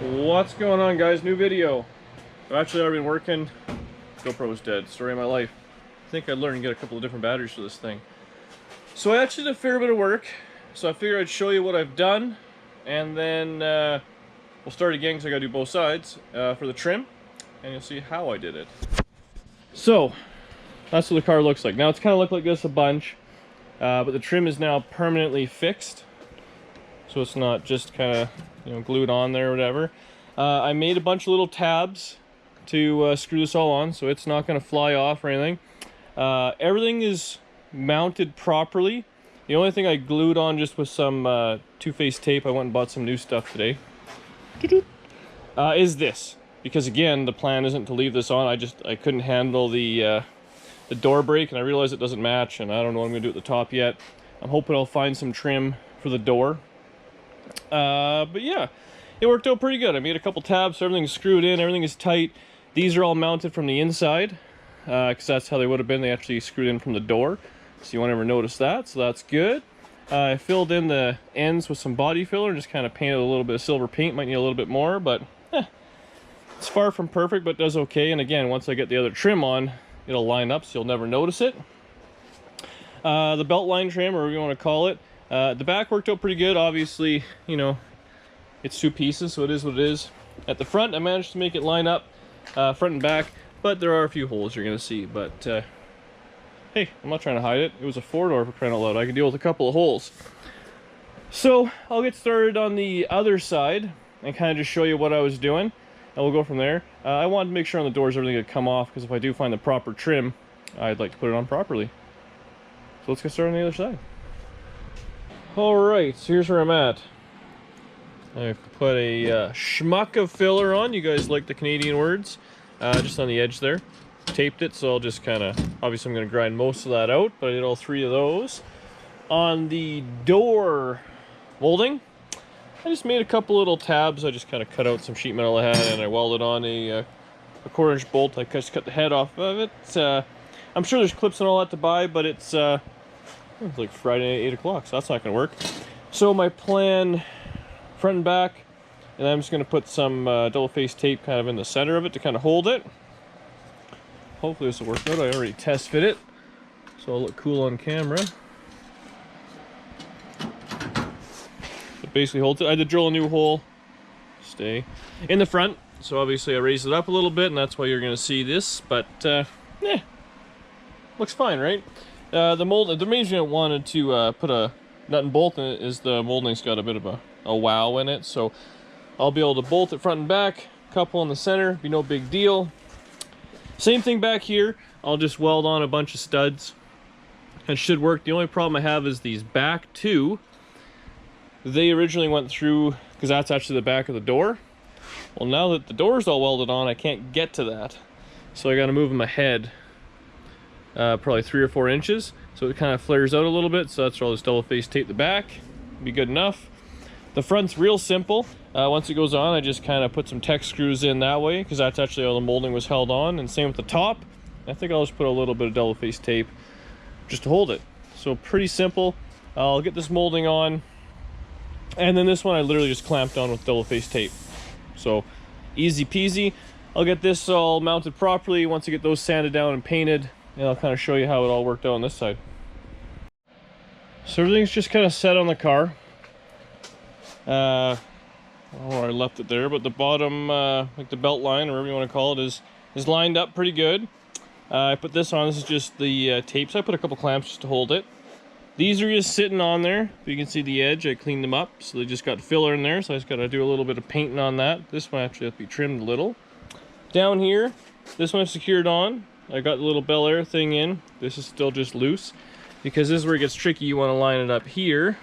What's going on, guys? New video. I've already been working. GoPro's dead. Story of my life. I think I learned to get a couple of different batteries for this thing. So I actually did a fair bit of work. So I figured I'd show you what I've done, and then we'll start again because I gotta do both sides for the trim, and you'll see how I did it. So that's what the car looks like. Now it's kind of looked like this a bunch, but the trim is now permanently fixed, so it's not just kind of glued on there or whatever. I made a bunch of little tabs to screw this all on, so it's not going to fly off or anything. Everything is mounted properly. The only thing I glued on just with some two-face tape, I went and bought some new stuff today, is this. Because again, the plan isn't to leave this on. I couldn't handle the door brake, and I realized it doesn't match, and I don't know what I'm going to do at the top yet. I'm hoping I'll find some trim for the door. But yeah, it worked out pretty good. I made a couple tabs, so everything's screwed in, everything is tight. These are all mounted from the inside, because that's how they would have been. They actually screwed in from the door, so you won't ever notice that, so that's good. I filled in the ends with some body filler, just kind of painted a little bit of silver paint. Might need a little bit more, but it's far from perfect, but does okay. And again, once I get the other trim on, it'll line up, so you'll never notice it. The belt line trim, or whatever you want to call it, the back worked out pretty good. Obviously, it's two pieces, so it is what it is. At the front, I managed to make it line up, front and back, but there are a few holes you're going to see. But, hey, I'm not trying to hide it. It was a four-door, for crying out loud. I can deal with a couple of holes. So, I'll get started on the other side and kind of just show you what I was doing, and we'll go from there. I wanted to make sure on the doors everything would come off, because if I do find the proper trim, I'd like to put it on properly. So let's get started on the other side. Alright, so here's where I'm at. I've put a schmuck of filler on. You guys like the Canadian words. Just on the edge there. Taped it, so I'll just kind of... Obviously I'm going to grind most of that out, but I did all three of those. On the door molding, I just made a couple little tabs. I just kind of cut out some sheet metal I had, and I welded on a quarter-inch bolt. I just cut the head off of it. I'm sure there's clips and all that to buy, but it's like Friday at 8 o'clock, so that's not going to work. So my plan, front and back, and I'm just going to put some double-face tape kind of in the center of it to kind of hold it. Hopefully this will work out. I already test fit it, so I'll look cool on camera. It basically holds it. I did drill a new hole, stay in the front, so obviously I raised it up a little bit, and that's why you're going to see this, but yeah, looks fine, right? The mold, the reason I wanted to put a nut and bolt in it is the molding's got a bit of a wow in it, so I'll be able to bolt it front and back, couple in the center, be no big deal. Same thing back here, I'll just weld on a bunch of studs. It should work. The only problem I have is these back two. They originally went through, because that's actually the back of the door. Well, now that the door's all welded on, I can't get to that. So I gotta move them ahead. Probably 3 or 4 inches, so it kind of flares out a little bit, so that's where I'll just double face tape the back. Be good enough. The front's real simple. Once it goes on, I just kind of put some Tech screws in that way, because that's actually how the molding was held on, and same with the top. I think I'll just put a little bit of double face tape just to hold it. So pretty simple. I'll get this molding on, and then this one I literally just clamped on with double face tape. So easy peasy. I'll get this all mounted properly once I get those sanded down and painted. And I'll kind of show you how it all worked out on this side. So everything's just kind of set on the car. I left it there, but the bottom, like the belt line, or whatever you want to call it, is lined up pretty good. I put this on. This is just the tape, so I put a couple clamps just to hold it. These are just sitting on there. You can see the edge. I cleaned them up, so they just got filler in there, so I just got to do a little bit of painting on that. This one actually has to be trimmed a little. Down here, this one is secured on. I got the little Bel Air thing in. This is still just loose, because this is where it gets tricky. You want to line it up here,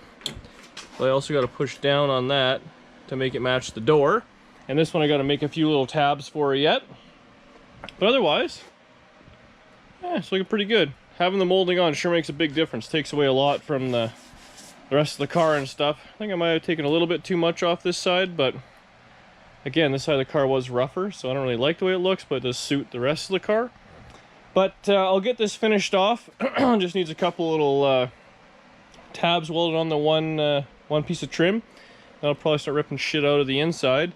but I also got to push down on that to make it match the door. And this one I got to make a few little tabs for yet, but otherwise, yeah, it's looking pretty good. Having the molding on sure makes a big difference. Takes away a lot from the rest of the car and stuff. I think I might have taken a little bit too much off this side, but again, this side of the car was rougher, so I don't really like the way it looks, but it does suit the rest of the car. But I'll get this finished off. Just needs a couple little tabs welded on the one piece of trim. I'll probably start ripping shit out of the inside.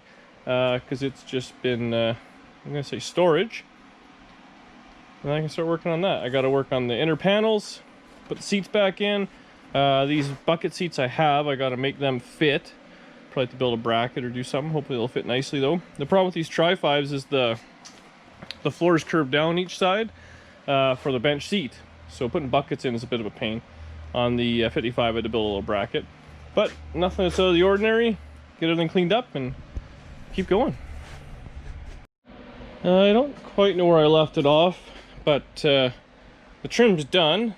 because it's just been, I'm gonna say storage. And I can start working on that. I gotta work on the inner panels, put the seats back in. These bucket seats I gotta make them fit. Probably have to build a bracket or do something. Hopefully they'll fit nicely though. The problem with these Tri-5s is the floor is curved down each side for the bench seat. So putting buckets in is a bit of a pain. On the 55 I had to build a little bracket. But nothing that's out of the ordinary. Get everything cleaned up and keep going. I don't quite know where I left it off, but the trim's done.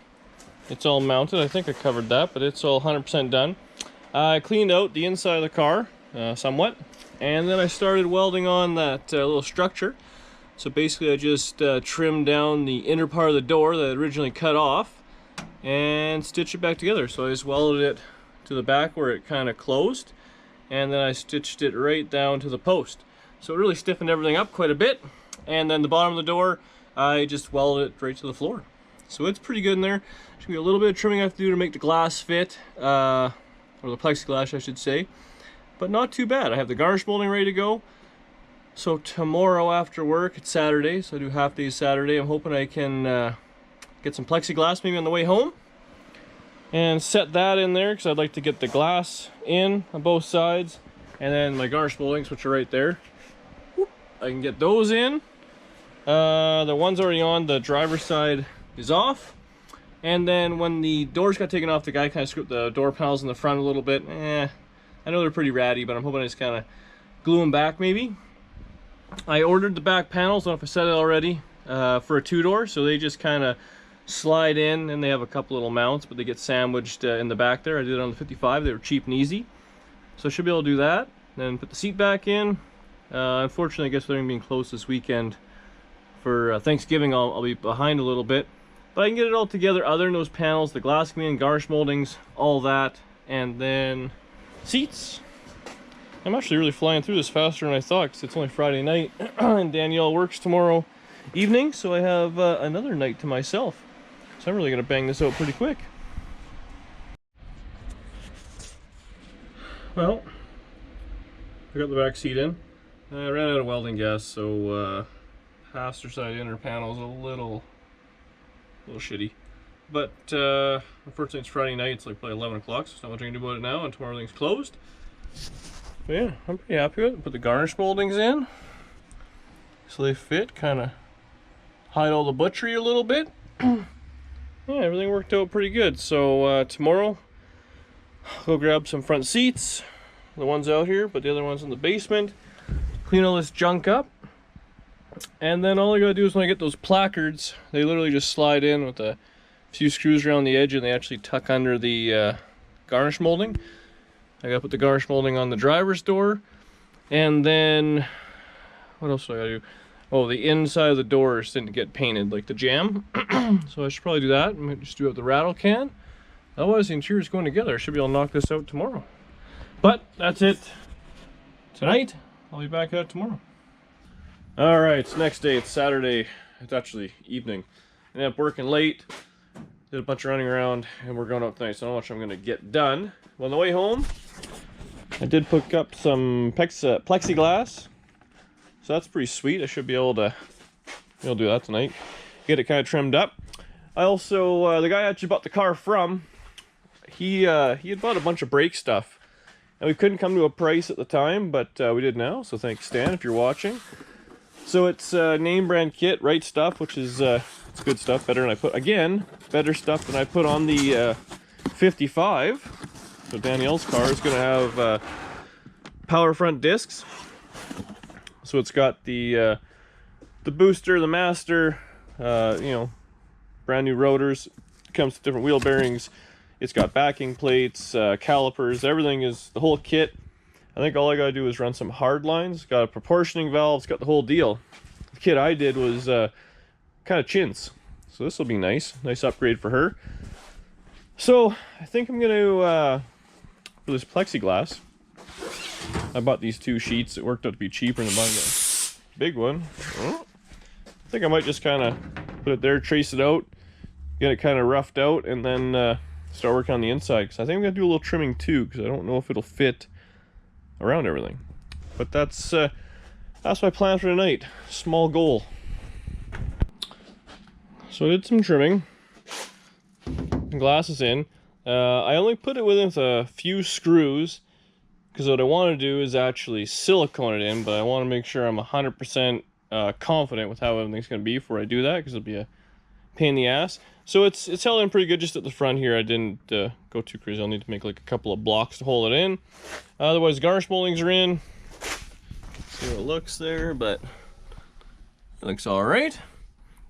It's all mounted. I think I covered that, but it's all 100% done. I cleaned out the inside of the car somewhat, and then I started welding on that little structure. So basically I just trimmed down the inner part of the door that I originally cut off and stitched it back together. So I just welded it to the back where it kind of closed, and then I stitched it right down to the post. So it really stiffened everything up quite a bit. And then the bottom of the door, I just welded it right to the floor. So it's pretty good in there. There's gonna be a little bit of trimming I have to do to make the glass fit, or the plexiglass I should say, but not too bad. I have the garnish molding ready to go. So tomorrow after work, it's Saturday, so I do half day Saturday. I'm hoping I can get some plexiglass maybe on the way home and set that in there, because I'd like to get the glass in on both sides, and then my garnish moldings, which are right there, I can get those in. The one's already on, the driver's side is off. And then when the doors got taken off, the guy kind of screwed the door panels in the front a little bit. I know they're pretty ratty, but I'm hoping I just kind of glue them back maybe. I ordered the back panels, I don't know if I said it already, for a 2-door, so they just kind of slide in, and they have a couple little mounts, but they get sandwiched in the back there. I did it on the 55, they were cheap and easy. So I should be able to do that. Then put the seat back in. Unfortunately, I guess they're being closed this weekend for Thanksgiving. I'll be behind a little bit. But I can get it all together other than those panels, the glass can be in, garnish moldings, all that, and then seats. I'm actually really flying through this faster than I thought, because it's only Friday night and Danielle works tomorrow evening, so I have another night to myself. So I'm really going to bang this out pretty quick. Well, I got the back seat in. I ran out of welding gas, so passenger side inner panel is a little shitty. But unfortunately it's Friday night, it's like probably 11 o'clock, so there's not much I can do about it now, and tomorrow everything's closed. But yeah, I'm pretty happy with it. Put the garnish moldings in so they fit, kind of hide all the butchery a little bit. Yeah, everything worked out pretty good. So tomorrow I'll go grab some front seats, the ones out here, but the other ones in the basement, clean all this junk up, and then all I gotta do is when I get those placards, they literally just slide in with a few screws around the edge, and they actually tuck under the garnish molding. I gotta put the garnish molding on the driver's door, and then what else do I gotta do? Oh, the inside of the doors didn't get painted, like the jamb. So I should probably do that. I might just do it with the rattle can. Otherwise the interior's going together. I should be able to knock this out tomorrow. But that's it tonight. I'll be back at it tomorrow. Alright, it's next day, it's Saturday. It's actually evening. I ended up working late, did a bunch of running around, and we're going out tonight, so I don't know how much I'm going to get done. Well, on the way home, I did pick up some plexiglass, so that's pretty sweet. I should be able to do that tonight. Get it kind of trimmed up. I also, the guy I actually bought the car from, he had bought a bunch of brake stuff. And we couldn't come to a price at the time, but we did now, so thanks Stan if you're watching. So it's name brand kit, right stuff, which is it's good stuff, better stuff than I put on the 55. So Danielle's car is going to have power front discs. So it's got the booster, the master, you know, brand new rotors. It comes with different wheel bearings. It's got backing plates, calipers, everything is the whole kit. I think all I gotta do is run some hard lines. It's got a proportioning valve, it's got the whole deal. The kit I did was kind of chintz, so this will be nice upgrade for her. So I think I'm gonna for this plexiglass, I bought these 2 sheets. It worked out to be cheaper than buying the big one. I think I might just kind of put it there, trace it out, get it kind of roughed out, and then start working on the inside, because I think I'm going to do a little trimming too, because I don't know if it'll fit around everything. But that's my plan for tonight. Small goal. So I did some trimming. The glass is in. I only put it with a few screws because what I want to do is actually silicone it in, but I want to make sure I'm 100% confident with how everything's going to be before I do that, because it'll be a pain in the ass. So it's held in pretty good just at the front here. I didn't go too crazy. I'll need to make like a couple of blocks to hold it in. Otherwise, garnish moldings are in. See how it looks there, but it looks all right.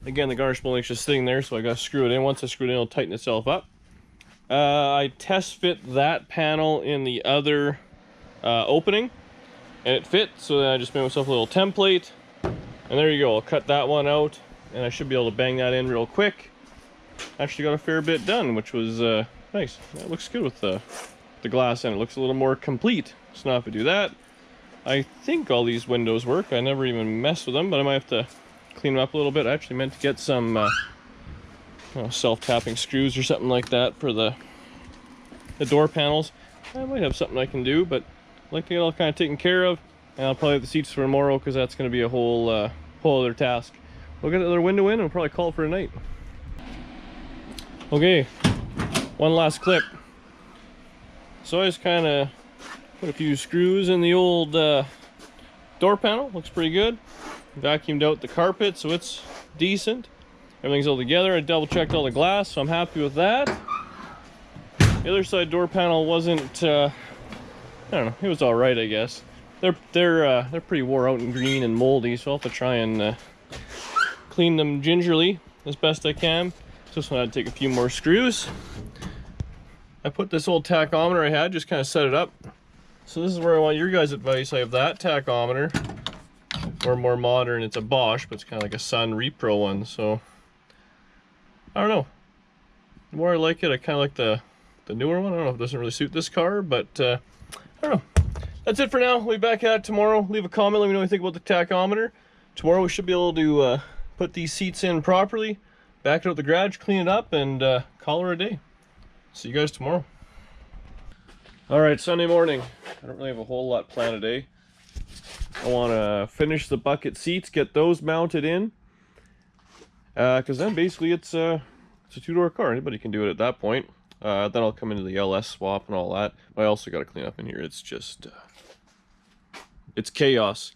Again, the garnish molding's just sitting there, so I got to screw it in. Once I screw it in, it'll tighten itself up. I test fit that panel in the other opening, and it fit, so then I just made myself a little template, and there you go. I'll cut that one out, and I should be able to bang that in real quick. Actually got a fair bit done, which was nice. That looks good with the glass in. It looks a little more complete. So now if I do that, I think all these windows work. I never even messed with them, but I might have to clean them up a little bit. I actually meant to get some self-tapping screws or something like that for the door panels. I might have something I can do, but I'd like to get it all kind of taken care of, and I'll probably have the seats for tomorrow, because that's going to be a whole other task. We'll get the other window in and we'll probably call it for a night. Okay, one last clip. So I just kind of put a few screws in the old door panel. Looks pretty good. Vacuumed out the carpet, so it's decent. Everything's all together. I double checked all the glass, so I'm happy with that. The other side door panel wasn't I don't know, it was all right, I guess. They're pretty wore out and green and moldy, so I'll have to try and clean them gingerly as best I can. Just want to take a few more screws. I put this old tachometer I had, just kind of set it up. So this is where I want your guys' advice. I have that tachometer, or more modern, it's a Bosch, but it's kind of like a Sun Repro one, so I don't know. The more I like it, I kind of like the newer one. I don't know if it doesn't really suit this car, but I don't know. That's it for now. We'll be back at it tomorrow. Leave a comment, let me know what you think about the tachometer. Tomorrow we should be able to put these seats in properly, back it out the garage, clean it up, and call her a day. See you guys tomorrow. Alright, Sunday morning. I don't really have a whole lot planned today. I want to finish the bucket seats, get those mounted in. Because then basically it's a two-door car. Anybody can do it at that point. Then I'll come into the LS swap and all that. But I also got to clean up in here. It's just, it's chaos.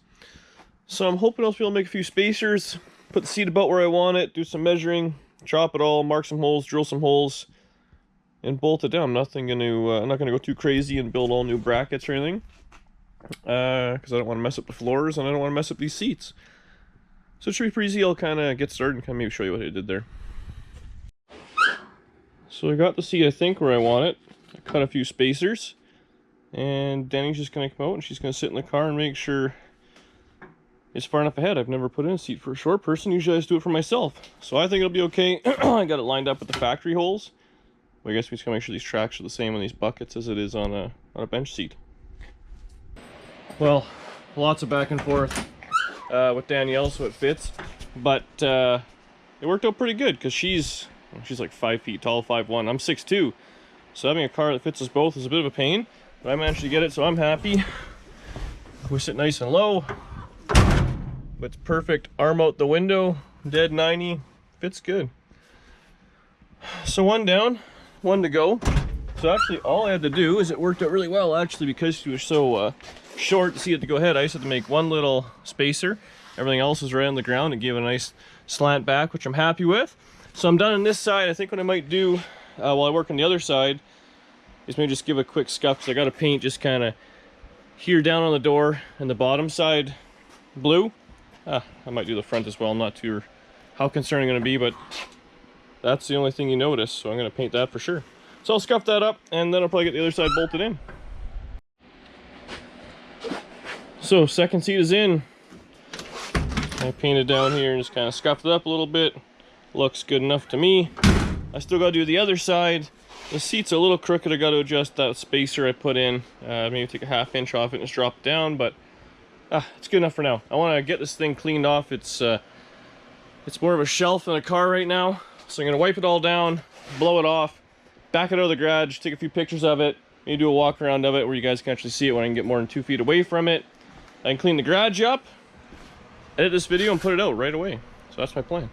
So I'm hoping I'll be able to make a few spacers, put the seat about where I want it, do some measuring, chop it all, mark some holes, drill some holes, and bolt it down. I'm not going to go too crazy and build all new brackets or anything. Because I don't want to mess up the floors and I don't want to mess up these seats. So it should be pretty easy. I'll kind of get started and kind of maybe show you what I did there. So I got the seat, I think, where I want it. I cut a few spacers, and Danny's just going to come out and she's going to sit in the car and make sure it's far enough ahead. I've never put in a seat for a short person. Usually I just do it for myself. So I think it'll be okay. I got it lined up with the factory holes. Well, I guess we just gotta make sure these tracks are the same on these buckets as it is on a bench seat. Well, lots of back and forth with Danielle, so it fits. But it worked out pretty good because she's like 5 feet tall, 5'1". I'm 6'2". So having a car that fits us both is a bit of a pain. But I managed to get it, so I'm happy. We sit nice and low. But it's perfect. Arm out the window, dead 90. Fits good. So one down, one to go. So actually all I had to do is it worked out really well actually because she was so short to see it to go ahead. I just had to make one little spacer. Everything else was right on the ground and gave it a nice slant back, which I'm happy with. So I'm done on this side. I think what I might do while I work on the other side is maybe just give a quick scuff because I got to paint just kind of here down on the door and the bottom side blue. I might do the front as well. I'm not too how concerned I'm going to be, but that's the only thing you notice, so I'm going to paint that for sure. So I'll scuff that up, and then I'll probably get the other side bolted in. So second seat is in. I painted down here and just kind of scuffed it up a little bit. Looks good enough to me. I still got to do the other side. The seat's a little crooked. I got to adjust that spacer I put in. Maybe take a ½ inch off it and just drop it down, but it's good enough for now. I want to get this thing cleaned off. It's more of a shelf than a car right now. So I'm going to wipe it all down, blow it off, back it out of the garage, take a few pictures of it, maybe do a walk around of it where you guys can actually see it when I can get more than 2 feet away from it. I can clean the garage up, edit this video, and put it out right away. So that's my plan.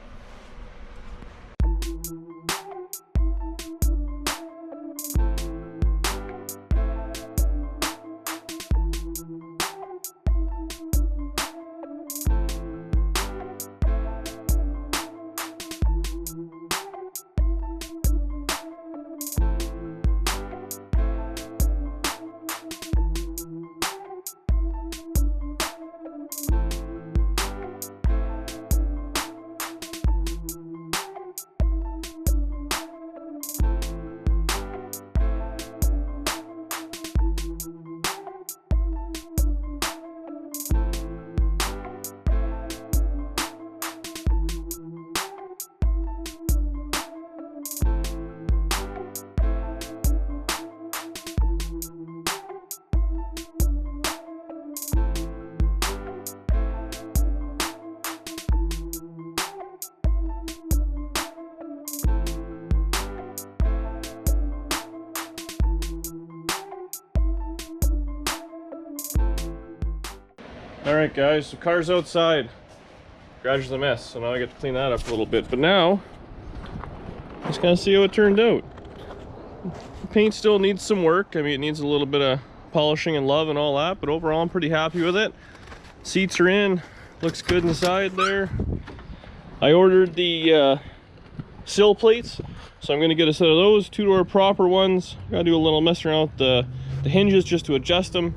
Alright guys, the car's outside. Garage is a mess, so now I get to clean that up a little bit. But now, just gonna see how it turned out. The paint still needs some work. I mean, it needs a little bit of polishing and love and all that, but overall I'm pretty happy with it. Seats are in, looks good inside there. I ordered the sill plates, so I'm gonna get a set of those, 2-door proper ones. Gotta do a little mess around with the hinges just to adjust them.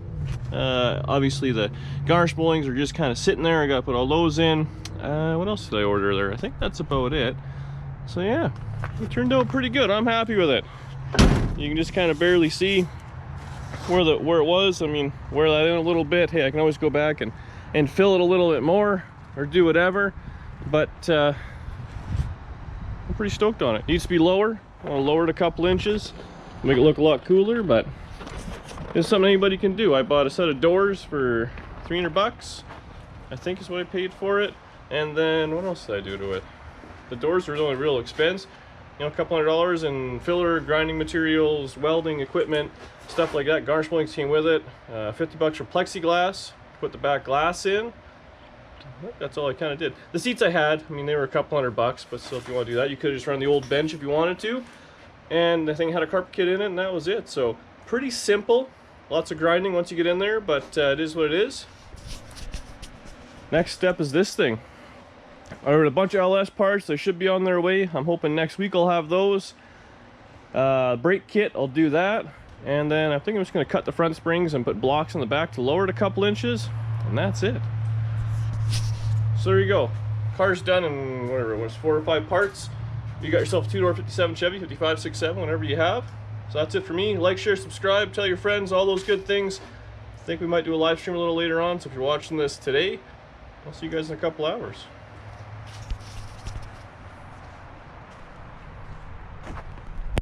Obviously the garnish bowlings are just kind of sitting there. I gotta put all those in. What else did I order there? I think that's about it. So yeah, it turned out pretty good. I'm happy with it. You can just kind of barely see where it was. I mean, wear that in a little bit. Hey, I can always go back and fill it a little bit more or do whatever, but I'm pretty stoked on it. Needs to be lower. I want to lower it a couple inches, make it look a lot cooler, but it's something anybody can do. I bought a set of doors for 300 bucks, I think is what I paid for it. And then what else did I do to it? The doors were the only real expense. You know, a couple $100 in filler, grinding materials, welding equipment, stuff like that. Garnish bowlings came with it. 50 bucks for plexiglass, put the back glass in. That's all I kind of did. The seats I had, I mean, they were a couple $100 bucks, but still, if you want to do that, you could have just run the old bench if you wanted to. And the thing had a carpet kit in it, and that was it. So pretty simple. Lots of grinding once you get in there, but it is what it is. Next step is this thing. I ordered a bunch of LS parts. They should be on their way. I'm hoping next week I'll have those. Brake kit, I'll do that. And then I think I'm just going to cut the front springs and put blocks in the back to lower it a couple inches. And that's it. So there you go. Car's done in whatever it was, 4 or 5 parts. You got yourself a 2-door 57 Chevy, 5567, whatever you have. So that's it for me. Like, share, subscribe, tell your friends, all those good things. I think we might do a live stream a little later on, so if you're watching this today, I'll see you guys in a couple hours.